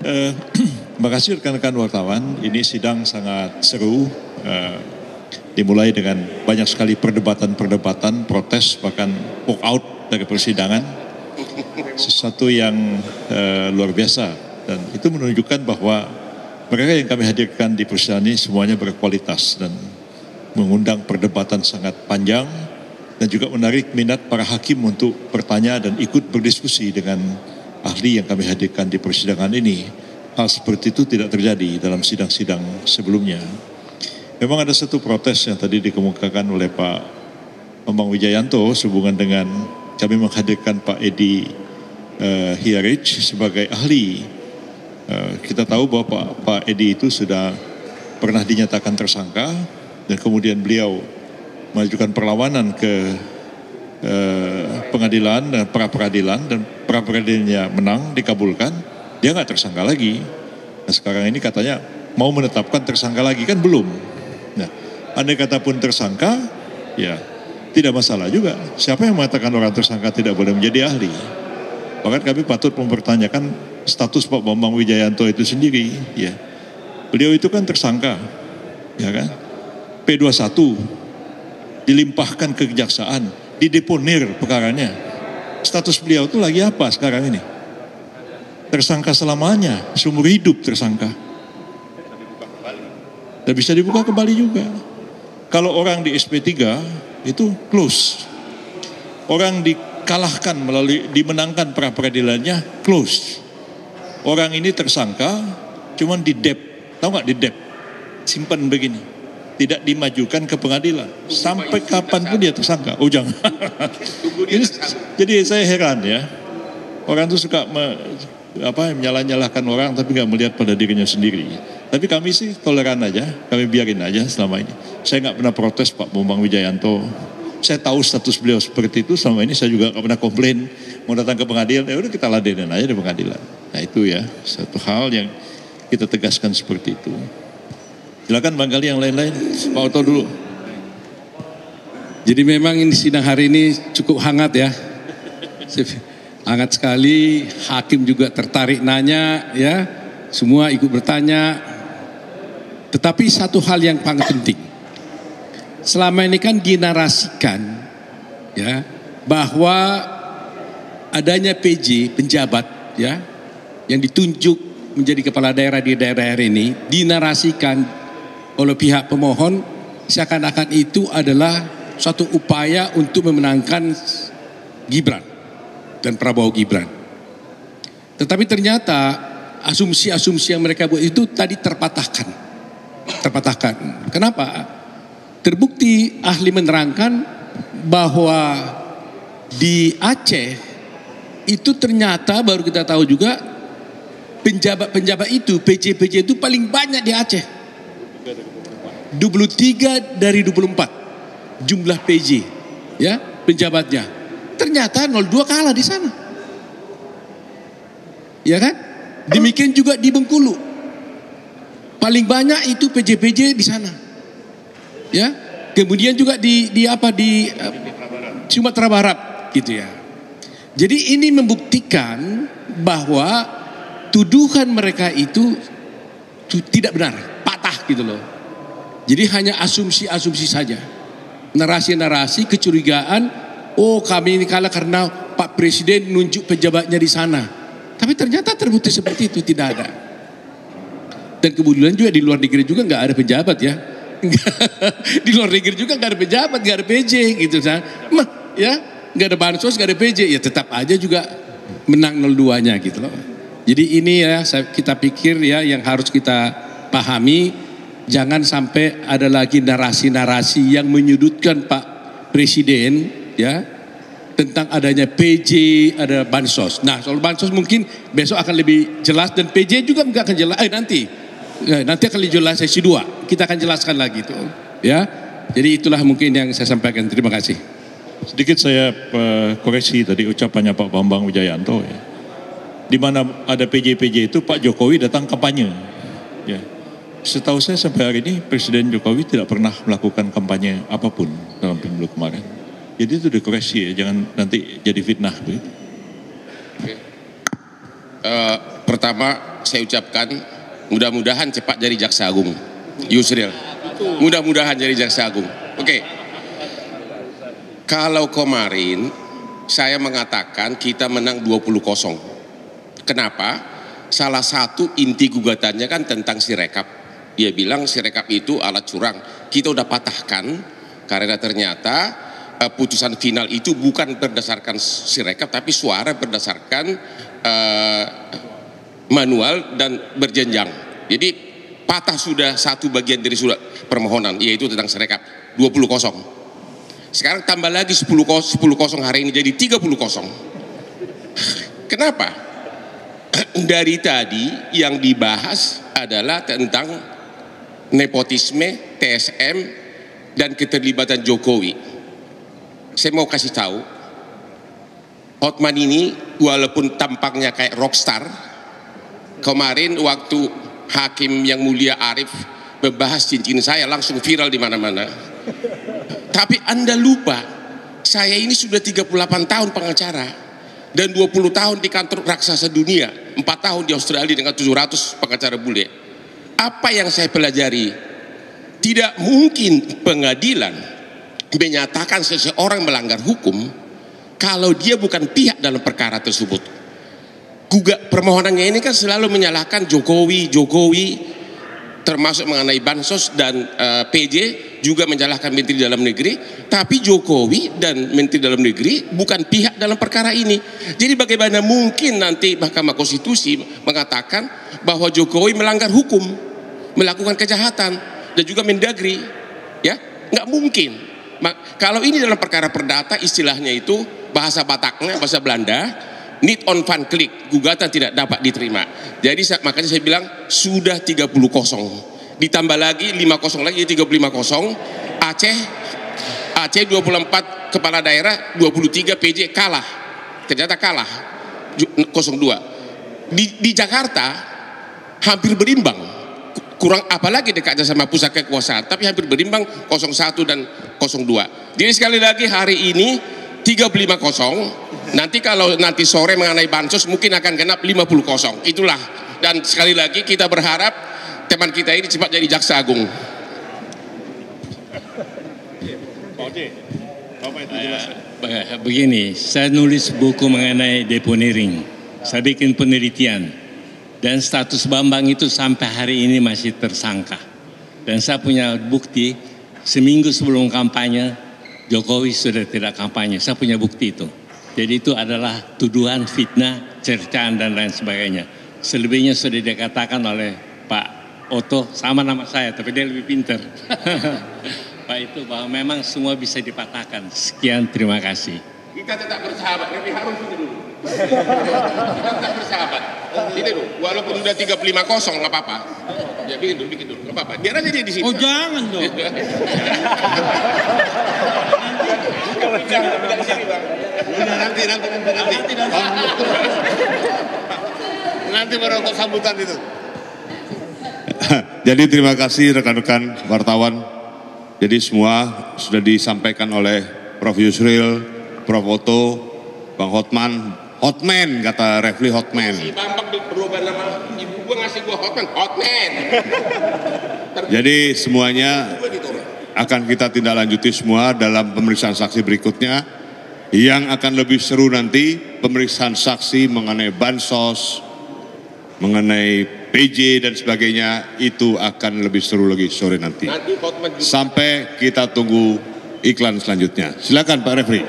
Eh, Terima kasih rekan-rekan wartawan. Ini sidang sangat seru. Dimulai dengan banyak sekali perdebatan, protes, bahkan walk out dari persidangan. Sesuatu yang luar biasa. Dan itu menunjukkan bahwa mereka yang kami hadirkan di persidangan ini semuanya berkualitas dan mengundang perdebatan sangat panjang dan juga menarik minat para hakim untuk bertanya dan ikut berdiskusi dengan ahli yang kami hadirkan di persidangan ini. Hal seperti itu tidak terjadi dalam sidang-sidang sebelumnya. Memang ada satu protes yang tadi dikemukakan oleh Pak Bambang Wijayanto sehubungan dengan kami menghadirkan Pak Edi Hiarij sebagai ahli. Kita tahu bahwa Pak Edi itu sudah pernah dinyatakan tersangka dan kemudian beliau mengajukan perlawanan ke pengadilan dan pra-peradilan dan pra-peradilannya menang, dikabulkan, dia nggak tersangka lagi. Nah sekarang ini katanya mau menetapkan tersangka lagi, kan belum. Nah andai kata pun tersangka, ya tidak masalah juga. Siapa yang mengatakan orang tersangka tidak boleh menjadi ahli? Bahkan kami patut mempertanyakan status Pak Bambang Wijayanto itu sendiri. Ya, beliau itu kan tersangka, ya kan? P21 dilimpahkan ke kejaksaan, dideponir perkaranya. Status beliau itu lagi apa sekarang ini? Tersangka selamanya, seumur hidup tersangka. Dan bisa dibuka kembali juga. Kalau orang di SP3 itu close. Orang dikalahkan dimenangkan pra peradilannya close. Orang ini tersangka cuman di dep. Tahu nggak di dep? Simpan begini. Tidak dimajukan ke pengadilan. Sampai kapanpun dia tersangka. Oh jangan. Jadi saya heran ya. Orang itu suka menyalah-nyalahkan orang tapi nggak melihat pada dirinya sendiri. Tapi kami sih toleran aja, kami biarin aja selama ini. Saya nggak pernah protes Pak Bambang Wijayanto. Saya tahu status beliau seperti itu, selama ini saya juga nggak pernah komplain mau datang ke pengadilan. Ya udah kita ladenin aja di pengadilan. Nah itu ya satu hal yang kita tegaskan seperti itu. Silakan barangkali yang lain-lain. Pak Oto dulu. Jadi memang ini sidang hari ini cukup hangat ya. Hangat sekali, hakim juga tertarik nanya ya. Semua ikut bertanya. Tetapi satu hal yang paling penting. Selama ini kan dinarasikan ya bahwa adanya PJ penjabat ya yang ditunjuk menjadi kepala daerah di daerah ini dinarasikan oleh pihak pemohon seakan-akan itu adalah suatu upaya untuk memenangkan Gibran dan Prabowo Gibran. Tetapi ternyata asumsi-asumsi yang mereka buat itu tadi terpatahkan. Kenapa? Terbukti ahli menerangkan bahwa di Aceh itu ternyata baru kita tahu juga penjabat-penjabat itu, PJ-PJ itu paling banyak di Aceh. 23 dari 24 jumlah PJ ya penjabatnya. Ternyata 02 kalah di sana. Ya kan? Demikian juga di Bengkulu. Paling banyak itu PJ-PJ di sana. Ya. Kemudian juga di Sumatera Barat gitu ya. Jadi ini membuktikan bahwa tuduhan mereka itu tidak benar, patah gitu loh. Jadi hanya asumsi-asumsi saja. Narasi-narasi kecurigaan, oh kami ini kalah karena Pak Presiden nunjuk pejabatnya di sana. Tapi ternyata terbukti seperti itu tidak ada. Dan kemudian juga di luar negeri juga nggak ada pejabat ya. Di luar negeri juga nggak ada pejabat, nggak ada PJ gitu ya, nggak ada bansos, nggak ada PJ ya tetap aja juga menang 02-nya gitu loh. Jadi ini ya kita pikir ya yang harus kita pahami, jangan sampai ada lagi narasi-narasi yang menyudutkan Pak Presiden ya tentang adanya PJ, ada bansos. Nah soal bansos mungkin besok akan lebih jelas dan PJ juga nggak akan jelas. Nanti akan jelas sesi 2. Kita akan jelaskan lagi itu ya. Jadi itulah mungkin yang saya sampaikan. Terima kasih. Sedikit saya koreksi tadi ucapannya Pak Bambang Wijayanto ya. Di mana ada PJ-PJ itu Pak Jokowi datang kampanye. Ya. Setahu saya sampai hari ini Presiden Jokowi tidak pernah melakukan kampanye apapun dalam pemilu kemarin. Jadi itu dikoreksi ya, jangan nanti jadi fitnah begitu. Pertama saya ucapkan mudah-mudahan cepat jadi Jaksa Agung Yusril. Mudah-mudahan jadi Jaksa Agung. Oke. Kalau kemarin saya mengatakan kita menang 20-0. Kenapa? Salah satu inti gugatannya kan tentang Sirekap. Dia bilang Sirekap itu alat curang. Kita udah patahkan karena ternyata putusan final itu bukan berdasarkan Sirekap tapi suara berdasarkan manual dan berjenjang. Jadi patah sudah satu bagian dari surat permohonan, yaitu tentang Sirekap 20-0. Sekarang tambah lagi 10-0 hari ini jadi 30-0. Kenapa? Dari tadi yang dibahas adalah tentang nepotisme, TSM, dan keterlibatan Jokowi. Saya mau kasih tahu, Hotman ini walaupun tampaknya kayak rockstar, kemarin waktu Hakim yang mulia Arief membahas cincin saya langsung viral di mana-mana. Tapi Anda lupa, saya ini sudah 38 tahun pengacara dan 20 tahun di kantor raksasa dunia, 4 tahun di Australia dengan 700 pengacara bule. Apa yang saya pelajari? Tidak mungkin pengadilan menyatakan seseorang melanggar hukum kalau dia bukan pihak dalam perkara tersebut. Permohonannya ini kan selalu menyalahkan Jokowi, termasuk mengenai bansos dan PJ, juga menyalahkan Menteri Dalam Negeri, tapi Jokowi dan Menteri Dalam Negeri bukan pihak dalam perkara ini. Jadi bagaimana mungkin nanti Mahkamah Konstitusi mengatakan bahwa Jokowi melanggar hukum, melakukan kejahatan, dan juga Mendagri, ya nggak mungkin. Kalau ini dalam perkara perdata, istilahnya itu bahasa Bataknya, bahasa Belanda, niet on van klik, gugatan tidak dapat diterima. Jadi makanya saya bilang sudah 30-0. Ditambah lagi 5-0 lagi 35-0. Aceh 24 kepala daerah, 23 PJ kalah. Ternyata kalah 0-2. Di Jakarta hampir berimbang. Kurang apalagi dekatnya sama pusat kekuasaan, tapi hampir berimbang 0-1 dan 0-2. Jadi sekali lagi hari ini 35-0. Nanti kalau nanti sore mengenai bansos mungkin akan genap 50-0. Itulah. Dan sekali lagi kita berharap teman kita ini cepat jadi Jaksa Agung. Begini, saya nulis buku mengenai deponering. Saya bikin penelitian. Dan status Bambang itu sampai hari ini masih tersangka. Dan saya punya bukti, seminggu sebelum kampanye, Jokowi sudah tidak kampanye. Saya punya bukti itu. Jadi itu adalah tuduhan, fitnah, cercaan dan lain sebagainya. Selebihnya sudah dikatakan oleh Pak Oto, sama nama saya, tapi dia lebih pintar. Pak itu bahwa memang semua bisa dipatahkan. Sekian, terima kasih. Kita tetap bersahabat, lebih harus ini dulu. Kita tetap bersahabat. Ini dulu, walaupun udah 35-0 nggak apa-apa. Ya bikin dulu, nggak apa-apa. Biar aja dia di sini. Oh jangan dong. Nanti baru untuk sambutan itu. Jadi terima kasih rekan-rekan wartawan. Jadi semua sudah disampaikan oleh Prof. Yusril, Prof. Oto, Bang Hotman. Hotman kata Refli, Hotman. Si Bambang berubah nama, ibu gua ngasih gua Hotman. Jadi semuanya akan kita tindak lanjuti semua dalam pemeriksaan saksi berikutnya. Yang akan lebih seru nanti pemeriksaan saksi mengenai bansos, mengenai PJ dan sebagainya, itu akan lebih seru lagi sore nanti. Sampai kita tunggu iklan selanjutnya. Silakan Pak Refli.